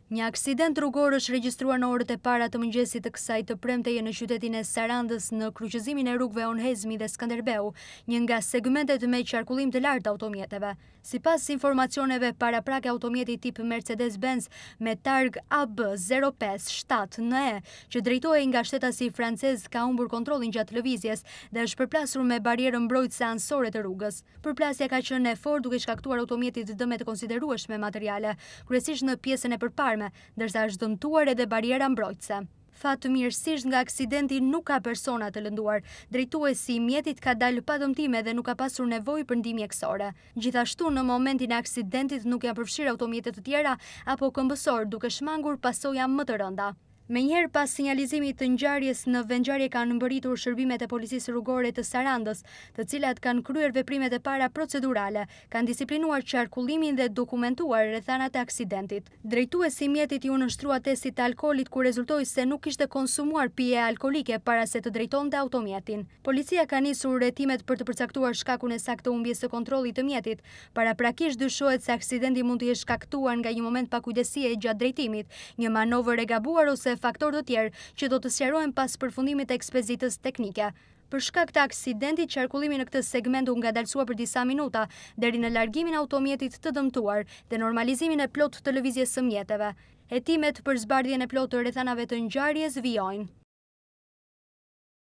Një aksident rrugor është regjistruar në orët e para të mëngjesit të kësaj të premteje në qytetin e Sarandës në kryqëzimin e rrugëve Onhezmi dhe Skanderbeu, një nga segmentet me qarkullim të lartë automjeteve. Sipas informacioneve, paraprake automjeti tip Mercedes-Benz me targ AB 057NE, që drejtohej nga shtetasi francez, ka humbur kontrollin gjatë lëvizjes dhe është përplasur me barierën mbrojtëse anësore të rrugës. Përplasja ka qenë e fortë duke shkaktuar automjetit dëme të konsiderueshme materiale, kryesisht në pjesën e përparme, ndërsa është dëmtuar edhe bariera mbrojtëse. Fatmirësisht nga aksidenti nuk ka persona të lënduar. Drejtuesi i mjetit ka dalë pa dëmtime dhe nuk ka pasur nevojë për ndihmë mjekësore. Gjithashtu, në momentin e aksidentit nuk janë përfshirë automjete të tjera apo këmbësor, duke shmangur pasoja më të rënda. Menjëherë pas sinjalizimit të ngjarjes në vendngjarje kanë mbërritur shërbimet e policisë rrugore të Sarandës, të cilat kanë kryer veprimet e para procedurale, kanë disiplinuar qarkullimin dhe dokumentuar rrethanat e aksidentit. Drejtuesi i mjetit i u nështrua testit të alkoolit ku rezultoi se nuk kishte konsumuar pije alkolike para se të drejtonte automjetin. Policia ka nisur urretimet për të përcaktuar shkakun e saktë të humbjes së kontrollit të mjetit. Paraprakisht dyshohet se aksidenti mund të jetë shkaktuar nga një moment pakujdesie gjatë drejtimit, një manovër e gabuar ose faktorë të tjerë që do të sqarohen pas përfundimit të ekspozitës teknike. Për shkak të aksidentit, qarkullimi në këtë segment u ngadalsua për disa minuta deri në largimin e automjetit të dëmtuar dhe normalizimin e plot të lëvizjes së mjeteve. Hetimet për zbardhjen e plotë të rrethanave të ngjarjes vijojnë.